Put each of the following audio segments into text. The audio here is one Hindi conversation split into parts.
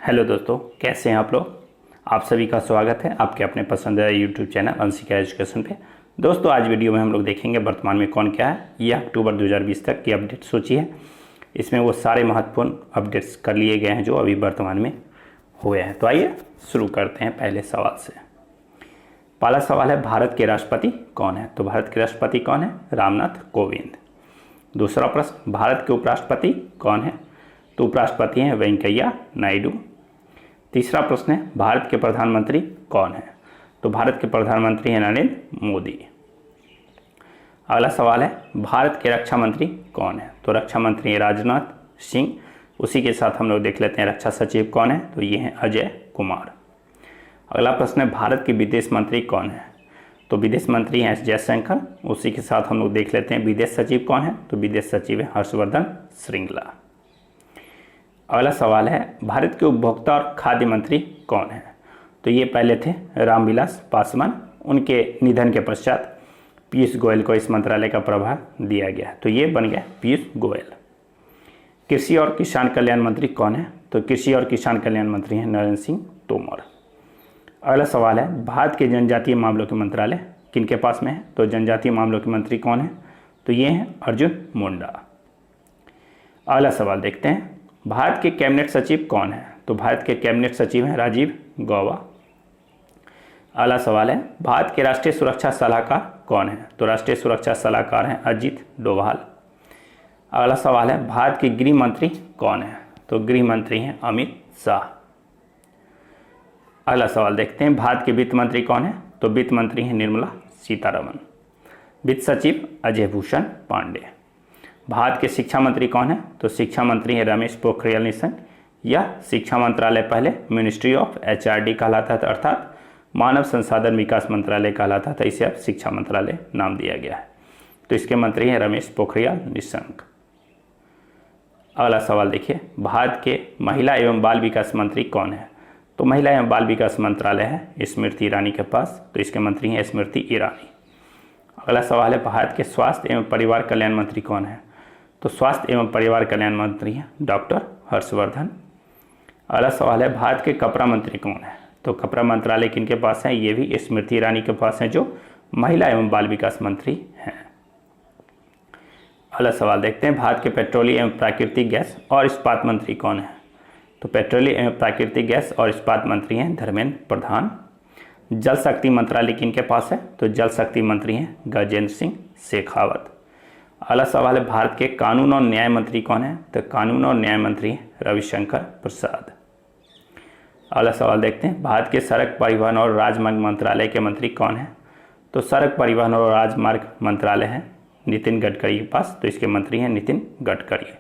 हेलो दोस्तों, कैसे हैं आप लोग। आप सभी का स्वागत है आपके अपने पसंदीदा यूट्यूब चैनल अंशिका एजुकेशन पे। दोस्तों, आज वीडियो में हम लोग देखेंगे वर्तमान में कौन क्या है। यह अक्टूबर 2020 तक की अपडेट सूची है। इसमें वो सारे महत्वपूर्ण अपडेट्स कर लिए गए हैं जो अभी वर्तमान में हुए हैं। तो आइए शुरू करते हैं पहले सवाल से। पहला सवाल है, भारत के राष्ट्रपति कौन है। तो भारत के राष्ट्रपति कौन है? रामनाथ कोविंद। दूसरा प्रश्न, भारत के उपराष्ट्रपति कौन है। तो उपराष्ट्रपति हैं वेंकैया नायडू। तीसरा प्रश्न है, भारत के प्रधानमंत्री कौन है। तो भारत के प्रधानमंत्री हैं नरेंद्र मोदी। अगला सवाल है, भारत के रक्षा मंत्री कौन है। तो रक्षा मंत्री हैं राजनाथ सिंह। उसी के साथ हम लोग देख लेते हैं रक्षा सचिव कौन है। तो ये हैं अजय कुमार। अगला प्रश्न है, भारत के विदेश मंत्री कौन है। तो विदेश मंत्री हैं एस जयशंकर। उसी के साथ हम लोग देख लेते हैं विदेश सचिव कौन है। तो विदेश सचिव है हर्षवर्धन श्रृंगला। अगला सवाल है, भारत के उपभोक्ता और खाद्य मंत्री कौन है। तो ये पहले थे रामविलास पासवान। उनके निधन के पश्चात पीयूष गोयल को इस मंत्रालय का प्रभार दिया गया। तो ये बन गया पीयूष गोयल। कृषि और किसान कल्याण मंत्री कौन है। तो कृषि और किसान कल्याण मंत्री हैं नरेंद्र सिंह तोमर। अगला सवाल है, भारत के जनजातीय मामलों के मंत्रालय किनके पास में है। तो जनजातीय मामलों के मंत्री कौन है। तो ये हैं अर्जुन मुंडा। अगला सवाल देखते हैं, भारत के कैबिनेट सचिव कौन है। तो भारत के कैबिनेट सचिव हैं राजीव गौबा। अगला सवाल है, भारत के राष्ट्रीय सुरक्षा सलाहकार कौन है। तो राष्ट्रीय सुरक्षा सलाहकार हैं अजीत डोभाल। अगला सवाल है, भारत के गृह मंत्री कौन है। तो गृह मंत्री हैं अमित शाह। अगला सवाल देखते हैं, भारत के वित्त मंत्री कौन है। तो वित्त मंत्री हैं निर्मला सीतारमण। वित्त सचिव अजय भूषण पांडे। भारत के शिक्षा मंत्री कौन है। तो शिक्षा मंत्री हैं रमेश पोखरियाल निशंक। यह शिक्षा मंत्रालय पहले मिनिस्ट्री ऑफ एचआरडी कहलाता था, अर्थात मानव संसाधन विकास मंत्रालय कहलाता था। इसे अब शिक्षा मंत्रालय नाम दिया गया है। तो इसके मंत्री हैं रमेश पोखरियाल निशंक। अगला सवाल देखिए, भारत के महिला एवं बाल विकास मंत्री कौन है। तो महिला एवं बाल विकास मंत्रालय है स्मृति ईरानी के पास। तो इसके मंत्री हैं स्मृति ईरानी। अगला सवाल है, भारत के स्वास्थ्य एवं परिवार कल्याण मंत्री कौन है। तो स्वास्थ्य एवं परिवार कल्याण मंत्री हैं डॉक्टर हर्षवर्धन। अगला सवाल है, भारत के कपड़ा मंत्री कौन है। तो कपड़ा मंत्रालय किनके पास है। ये भी स्मृति ईरानी के पास है जो महिला एवं बाल विकास मंत्री हैं। अगला सवाल देखते हैं, भारत के पेट्रोलियम एवं प्राकृतिक गैस और इस्पात मंत्री कौन है। तो पेट्रोलियम एवं प्राकृतिक गैस और इस्पात मंत्री हैं धर्मेंद्र प्रधान। जल शक्ति मंत्रालय किनके पास है। तो जल शक्ति मंत्री हैं गजेंद्र सिंह शेखावत। अगला सवाल है, भारत के कानून और न्याय मंत्री कौन है। तो कानून और न्याय मंत्री रविशंकर प्रसाद। अगला सवाल देखते हैं, भारत के सड़क परिवहन और राजमार्ग मंत्रालय के मंत्री कौन है। तो सड़क परिवहन और राजमार्ग मंत्रालय है नितिन गडकरी के पास। तो इसके मंत्री हैं नितिन गडकरी।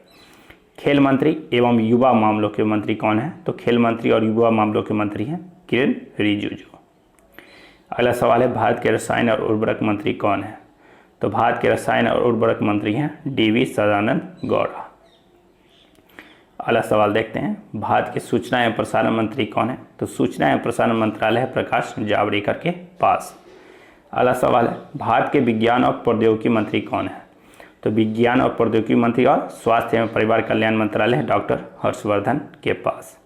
खेल मंत्री एवं युवा मामलों के मंत्री कौन है। तो खेल मंत्री और युवा मामलों के मंत्री हैं किरेन रिजिजू। अगला सवाल है, भारत के रसायन और उर्वरक मंत्री कौन है। तो भारत के रसायन और उर्वरक मंत्री हैं डीवी सदानंद गौड़ा। अगला सवाल देखते हैं, भारत के सूचना एवं प्रसारण मंत्री कौन है। तो सूचना एवं प्रसारण मंत्रालय है प्रकाश जावड़ेकर के पास। अगला सवाल है, भारत के विज्ञान और प्रौद्योगिकी मंत्री कौन है। तो विज्ञान और प्रौद्योगिकी मंत्री और स्वास्थ्य एवं परिवार कल्याण मंत्रालय है डॉक्टर हर्षवर्धन के पास।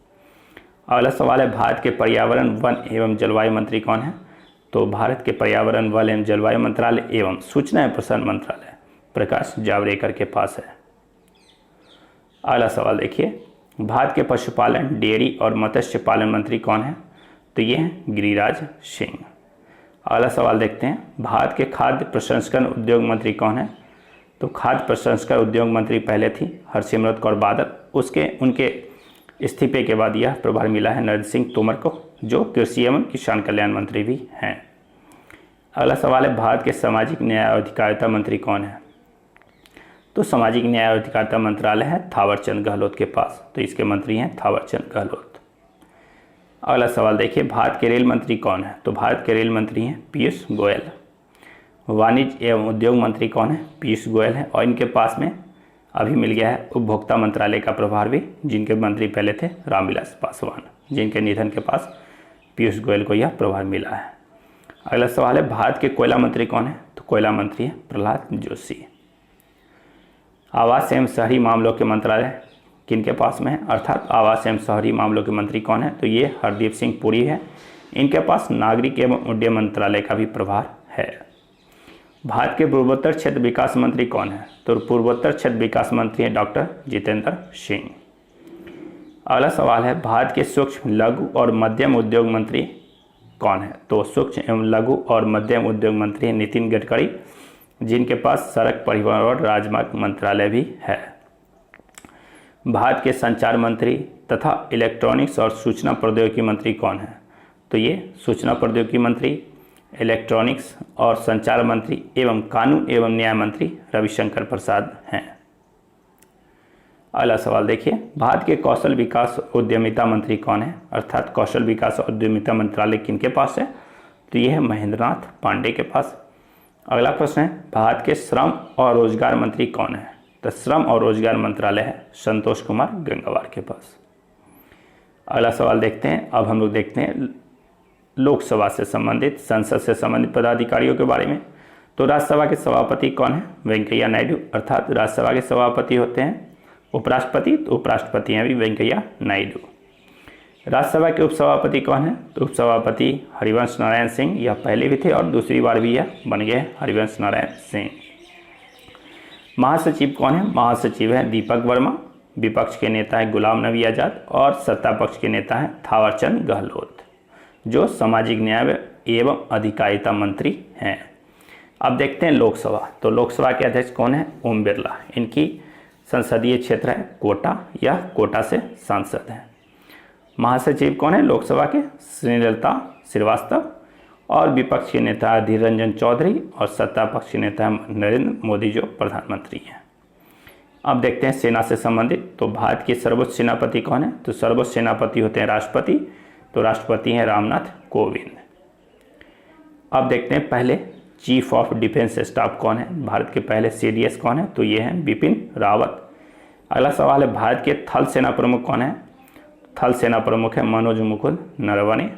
अगला सवाल है, भारत के पर्यावरण वन एवं जलवायु मंत्री कौन है। तो भारत के पर्यावरण वन एवं जलवायु मंत्रालय एवं सूचना एवं प्रसारण मंत्रालय प्रकाश जावड़ेकर के पास है। अगला सवाल देखिए, भारत के पशुपालन डेयरी और मत्स्य पालन मंत्री कौन है। तो ये हैं गिरिराज सिंह। अगला सवाल देखते हैं, भारत के खाद्य प्रसंस्करण उद्योग मंत्री कौन है। तो खाद्य प्रसंस्करण उद्योग मंत्री पहले थी हरसिमरत कौर बादल। उनके इस्तीफे के बाद यह प्रभार मिला है नरेंद्र सिंह तोमर को, जो कृषि एवं किसान कल्याण मंत्री भी हैं। अगला सवाल है, भारत के सामाजिक न्याय और अधिकारिता मंत्री कौन है। तो सामाजिक न्याय और अधिकारिता मंत्रालय है थावरचंद गहलोत के पास। तो इसके मंत्री हैं थावरचंद गहलोत। अगला सवाल देखिए, भारत के रेल मंत्री कौन है। तो भारत के रेल मंत्री हैं पीयूष गोयल। वाणिज्य एवं उद्योग मंत्री कौन है। पीयूष गोयल है। और इनके पास में अभी मिल गया है उपभोक्ता मंत्रालय का प्रभार भी, जिनके मंत्री पहले थे रामविलास पासवान, जिनके निधन के पास पीयूष गोयल को यह प्रभार मिला है। अगला सवाल है, भारत के कोयला मंत्री कौन है। तो कोयला मंत्री है प्रहलाद जोशी। आवास एवं शहरी मामलों के मंत्रालय किनके पास में है, अर्थात आवास एवं शहरी मामलों के मंत्री कौन है, तो ये हरदीप सिंह पुरी है। इनके पास नागरिक एवं उड्डयन मंत्रालय का भी प्रभार है। भारत के पूर्वोत्तर क्षेत्र विकास मंत्री कौन है, तो पूर्वोत्तर क्षेत्र विकास मंत्री हैं डॉक्टर जितेंद्र सिंह। अगला सवाल है भारत के सूक्ष्म लघु और मध्यम उद्योग मंत्री कौन है, तो सूक्ष्म एवं लघु और मध्यम उद्योग मंत्री हैं नितिन गडकरी, जिनके पास सड़क परिवहन और राजमार्ग मंत्रालय भी है। भारत के संचार मंत्री तथा इलेक्ट्रॉनिक्स और सूचना प्रौद्योगिकी मंत्री कौन है, तो ये सूचना प्रौद्योगिकी मंत्री, इलेक्ट्रॉनिक्स और संचार मंत्री एवं कानून एवं न्याय मंत्री रविशंकर प्रसाद हैं। अगला सवाल देखिए भारत के कौशल विकास उद्यमिता मंत्री कौन है, अर्थात कौशल विकास और उद्यमिता मंत्रालय किनके पास है, तो यह है महेंद्रनाथ पांडे के पास। अगला प्रश्न है भारत के श्रम और रोजगार मंत्री कौन है, तो श्रम और रोजगार मंत्रालय है संतोष कुमार गंगवार के पास। अगला सवाल देखते हैं। अब हम लोग देखते हैं लोकसभा से संबंधित, संसद से संबंधित पदाधिकारियों के बारे में। तो राज्यसभा के सभापति कौन है, वेंकैया नायडू, अर्थात राज्यसभा के सभापति होते हैं उपराष्ट्रपति, तो उपराष्ट्रपति हैं भी वेंकैया नायडू। राज्यसभा के उपसभापति कौन है, तो उपसभापति हरिवंश नारायण सिंह, यह पहले भी थे और दूसरी बार भी यह बन गए हरिवंश नारायण सिंह। महासचिव कौन है, महासचिव है दीपक वर्मा, विपक्ष के नेता है गुलाम नबी आज़ाद और सत्ता पक्ष के नेता है थावरचंद गहलोत, जो सामाजिक न्याय एवं अधिकारिता मंत्री हैं। अब देखते हैं लोकसभा। तो लोकसभा के अध्यक्ष कौन है, ओम बिरला, इनकी संसदीय क्षेत्र है कोटा, यह कोटा से सांसद हैं। महासचिव कौन है लोकसभा के, श्रीलता श्रीवास्तव, और विपक्ष के नेता अधीर रंजन चौधरी और सत्ता पक्ष के नेता नरेंद्र मोदी, जो प्रधानमंत्री हैं। अब देखते हैं सेना से संबंधित। तो भारत के सर्वोच्च सेनापति कौन है, तो सर्वोच्च सेनापति होते हैं राष्ट्रपति, तो राष्ट्रपति हैं रामनाथ कोविंद। अब देखते हैं पहले चीफ ऑफ डिफेंस स्टाफ कौन है, भारत के पहले सीडीएस कौन है, तो ये हैं बिपिन रावत। अगला सवाल है भारत के थल सेना प्रमुख कौन है, थल सेना प्रमुख है मनोज मुकुंद नरवणे।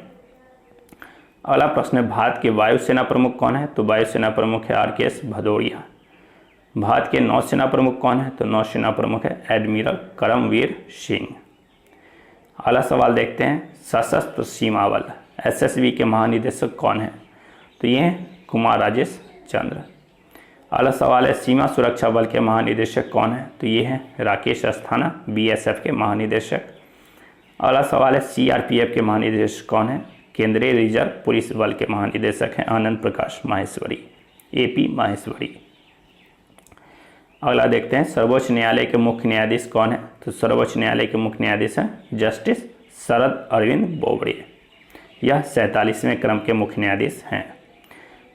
अगला प्रश्न है भारत के वायुसेना प्रमुख कौन है, तो वायुसेना प्रमुख है आरकेएस भदौरिया। भारत के नौसेना प्रमुख कौन है, तो नौसेना प्रमुख है एडमिरल करमवीर सिंह। अगला सवाल देखते हैं सशस्त्र सीमा बल एसएसबी के महानिदेशक कौन है, तो ये हैं कुमार राजेश चंद्र। अगला सवाल है सीमा सुरक्षा बल के महानिदेशक कौन है, तो ये हैं राकेश अस्थाना, बीएसएफ के महानिदेशक। अगला सवाल है सीआरपीएफ के महानिदेशक कौन है, केंद्रीय रिजर्व पुलिस बल के महानिदेशक हैं आनंद प्रकाश माहेश्वरी, एपी माहेश्वरी। अगला देखते हैं सर्वोच्च न्यायालय के मुख्य न्यायाधीश कौन है, तो सर्वोच्च न्यायालय के मुख्य न्यायाधीश हैं जस्टिस शरद अरविंद बोबड़े, यह 47वें क्रम के मुख्य न्यायाधीश हैं।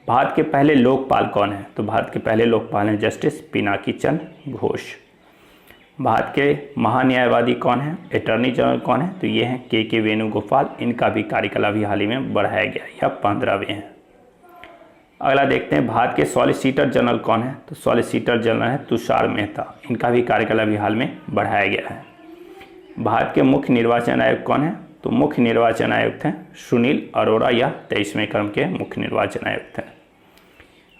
भारत के पहले लोकपाल कौन है, तो भारत के पहले लोकपाल हैं जस्टिस पिनाकी चंद्र घोष। भारत के महान्यायवादी कौन है, अटॉर्नी जनरल कौन है, तो ये हैं के वेणुगोपाल, इनका भी कार्यकाल अभी हाल ही में बढ़ाया गया, यह 15वें हैं। अगला देखते हैं भारत के सॉलिसिटर जनरल कौन है, तो सॉलिसिटर जनरल है तुषार मेहता, इनका भी कार्यकाल अभी हाल में बढ़ाया गया है। भारत के मुख्य निर्वाचन आयुक्त कौन है, तो मुख्य निर्वाचन आयुक्त हैं सुनील अरोड़ा, या 23वें क्रम के मुख्य निर्वाचन आयुक्त हैं।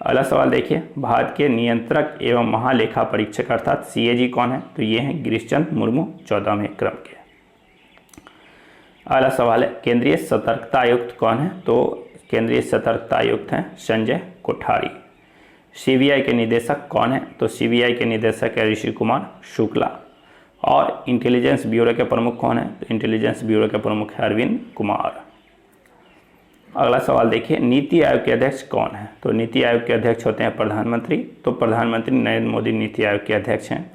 अगला सवाल देखिए भारत के नियंत्रक एवं महालेखा परीक्षक अर्थात सीएजी कौन है, तो ये हैं गिरीशचंद्र मुर्मू 14वें क्रम के। अगला सवाल है केंद्रीय सतर्कता आयुक्त कौन है, तो केंद्रीय सतर्कता आयुक्त हैं संजय कोठारी। सीबीआई के निदेशक कौन है, तो सीबीआई के निदेशक है ऋषि कुमार शुक्ला। और इंटेलिजेंस ब्यूरो के प्रमुख कौन है, तो इंटेलिजेंस ब्यूरो के प्रमुख है अरविंद कुमार। अगला सवाल देखिए नीति आयोग के अध्यक्ष कौन है, तो नीति आयोग के अध्यक्ष होते हैं प्रधानमंत्री, तो प्रधानमंत्री नरेंद्र मोदी नीति आयोग के अध्यक्ष हैं।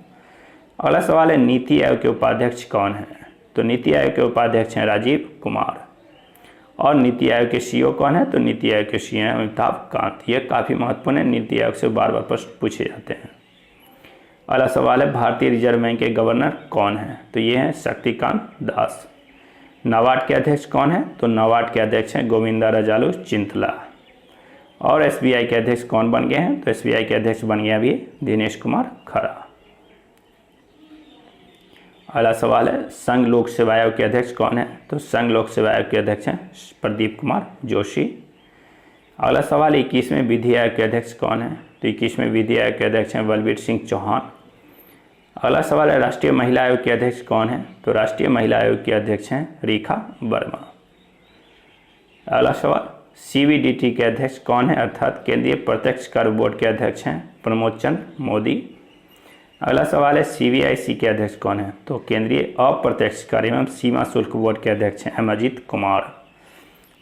अगला सवाल है नीति आयोग के उपाध्यक्ष कौन है, तो नीति आयोग के उपाध्यक्ष हैं राजीव कुमार। और नीति आयोग के सीईओ कौन है, तो नीति आयोग के सीईओ हैं अमिताभ कांत, ये काफ़ी महत्वपूर्ण है, नीति आयोग से बार बार प्रश्न पूछे जाते हैं। अगला सवाल है भारतीय रिजर्व बैंक के गवर्नर कौन है, तो ये हैं शक्तिकांत दास। नाबार्ड के अध्यक्ष कौन है, तो नाबार्ड के अध्यक्ष हैं गोविंदा रजालू चिंतला। और एसबीआई के अध्यक्ष कौन बन गए हैं, तो एसबीआई के अध्यक्ष बन गए अभी दिनेश कुमार खरा। अगला सवाल है संघ लोक सेवा आयोग के अध्यक्ष कौन है, तो संघ लोक सेवा आयोग के अध्यक्ष हैं प्रदीप कुमार जोशी। अगला सवाल 21वें विधि आयोग के अध्यक्ष कौन है, तो 21वें विधि आयोग के अध्यक्ष हैं बलबीर सिंह चौहान। अगला सवाल है राष्ट्रीय महिला आयोग के अध्यक्ष कौन है? तो राष्ट्रीय महिला आयोग के अध्यक्ष हैं रेखा वर्मा। अगला सवाल CBDT के अध्यक्ष कौन है? अर्थात केंद्रीय प्रत्यक्ष कर बोर्ड के अध्यक्ष हैं प्रमोद चंद्र मोदी। अगला सवाल है CBIC के अध्यक्ष कौन है? तो केंद्रीय अप्रत्यक्ष कर एवं सीमा शुल्क बोर्ड के अध्यक्ष हैं अमरजीत कुमार।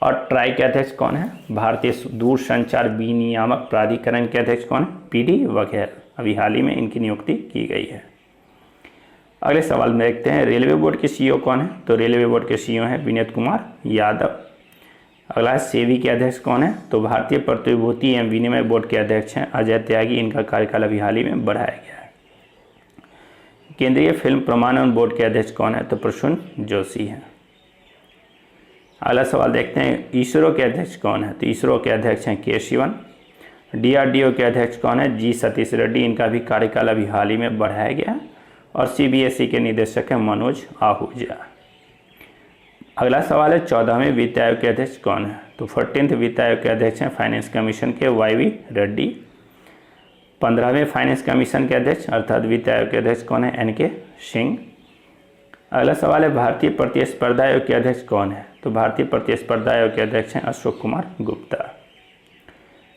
और ट्राई के अध्यक्ष कौन है? भारतीय दूरसंचार विनियामक प्राधिकरण के अध्यक्ष कौन है? PD वघेल। अभी हाल ही में इनकी नियुक्ति की गई है। अगले सवाल में देखते हैं रेलवे बोर्ड के CEO कौन है? तो रेलवे बोर्ड के CEO हैं विनीत कुमार यादव। अगला है सेबी के अध्यक्ष कौन है? तो भारतीय प्रतिभूति एवं विनिमय बोर्ड के अध्यक्ष हैं अजय त्यागी। इनका कार्यकाल अभी हाल ही में बढ़ाया गया है। केंद्रीय फिल्म प्रमाणन बोर्ड के अध्यक्ष कौन है? तो प्रसून जोशी हैं। अगला सवाल देखते हैं इसरो के अध्यक्ष कौन है? तो इसरो के अध्यक्ष हैं के शिवन। DRDO के अध्यक्ष कौन है? G सतीश रेड्डी। इनका भी कार्यकाल अभी हाल ही में बढ़ाया गया। और CBSE के निदेशक हैं मनोज आहूजा। अगला सवाल है 14वें वित्त आयोग के अध्यक्ष कौन है? तो 14th वित्त आयोग के अध्यक्ष हैं फाइनेंस कमीशन के YV रेड्डी। 15वें फाइनेंस कमीशन के अध्यक्ष अर्थात वित्त आयोग के अध्यक्ष कौन है? NK सिंह। अगला सवाल है भारतीय प्रतिस्पर्धा आयोग के अध्यक्ष कौन है? तो भारतीय प्रतिस्पर्धा आयोग के अध्यक्ष हैं अशोक कुमार गुप्ता।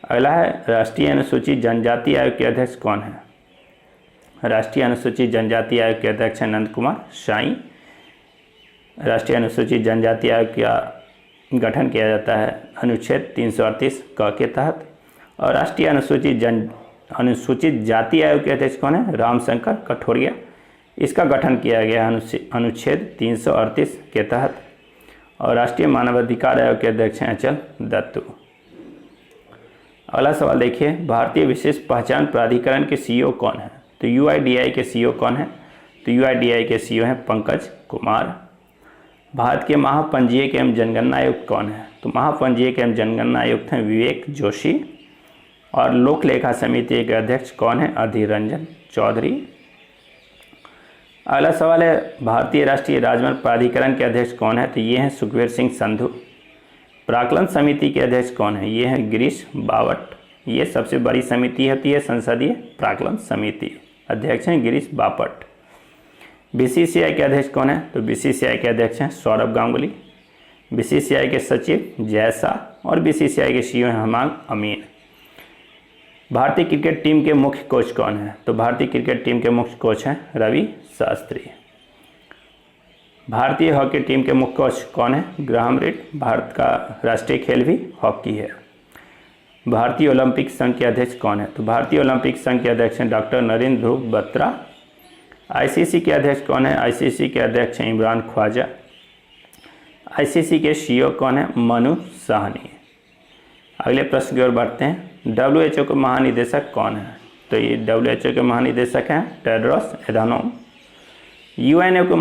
अगला है राष्ट्रीय अनुसूचित जनजाति आयोग के अध्यक्ष कौन है? राष्ट्रीय अनुसूचित जनजाति आयोग के अध्यक्ष हैं नंद कुमार साई। राष्ट्रीय अनुसूचित जनजाति आयोग का गठन किया जाता है अनुच्छेद 338 क के तहत। और राष्ट्रीय अनुसूचित जाति आयोग के अध्यक्ष कौन है? रामशंकर कठोरिया। इसका गठन किया गया अनुच्छेद 338 के तहत। और राष्ट्रीय मानवाधिकार आयोग के अध्यक्ष हैं अचल दत्तू। अगला सवाल देखिए भारतीय विशिष्ट पहचान प्राधिकरण के CEO कौन है? तो UIDAI के CEO कौन है? तो UIDAI के CEO हैं पंकज कुमार। भारत के महापंजीयक एवं जनगणना आयुक्त कौन है? तो महापंजीयक एवं जनगणना आयुक्त हैं विवेक जोशी। और लोक लेखा समिति के अध्यक्ष कौन है? अधीर रंजन चौधरी। अगला सवाल है भारतीय राष्ट्रीय राजमार्ग प्राधिकरण के अध्यक्ष कौन है? तो ये हैं सुखवीर सिंह संधू। प्राक्कलन समिति के अध्यक्ष कौन है? ये हैं गिरीश बापट। ये सबसे बड़ी समिति होती है संसदीय प्राक्कलन समिति। अध्यक्ष हैं गिरीश बापट। BCCI के अध्यक्ष कौन है? तो BCCI के अध्यक्ष हैं सौरभ गांगुली। BCCI के सचिव जय शाह। और BCCI के CEO हैं हमांग अमीन। भारतीय क्रिकेट टीम के मुख्य कोच कौन है? तो भारतीय क्रिकेट टीम के मुख्य कोच हैं रवि शास्त्री। भारतीय हॉकी टीम के मुख्य कोच कौन है? Graham read. भारत का राष्ट्रीय खेल भी हॉकी है। भारतीय ओलंपिक संघ के अध्यक्ष कौन है? तो भारतीय ओलंपिक संघ के अध्यक्ष हैं डॉक्टर नरेंद्र ध्रुव बत्रा। ICC के अध्यक्ष कौन है? ICC के अध्यक्ष हैं इमरान ख्वाजा। ICC के CEO कौन है? मनु साहनी। अगले प्रश्न की ओर बढ़ते हैं WHO के महानिदेशक कौन है? तो ये WHO के महानिदेशक हैं टेड्रोस एधानोम। UNO के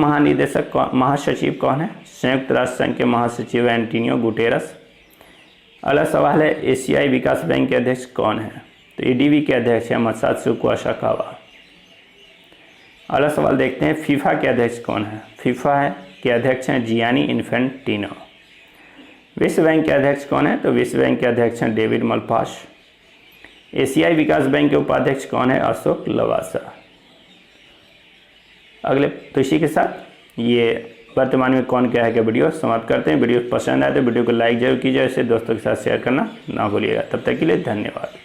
महासचिव कौन है? संयुक्त राष्ट्र संघ के महासचिव एंटोनियो गुटेरस। अगला सवाल है एशियाई विकास बैंक के अध्यक्ष कौन है? तो ADB के अध्यक्ष हैं मसात्सुको असाकावा। अगला सवाल देखते हैं फीफा के अध्यक्ष कौन है? फीफा के अध्यक्ष हैं जियानी इन्फेंटिनो। विश्व बैंक के अध्यक्ष कौन है? तो विश्व बैंक के अध्यक्ष हैं डेविड मलपास। एशियाई विकास बैंक के उपाध्यक्ष कौन है? अशोक लवासा। अगले तो इसी के साथ ये वर्तमान में कौन क्या है कि वीडियो समाप्त करते हैं। वीडियो पसंद आए तो वीडियो को लाइक जरूर कीजिए, इसे दोस्तों के साथ शेयर करना ना भूलिएगा। तब तक के लिए धन्यवाद।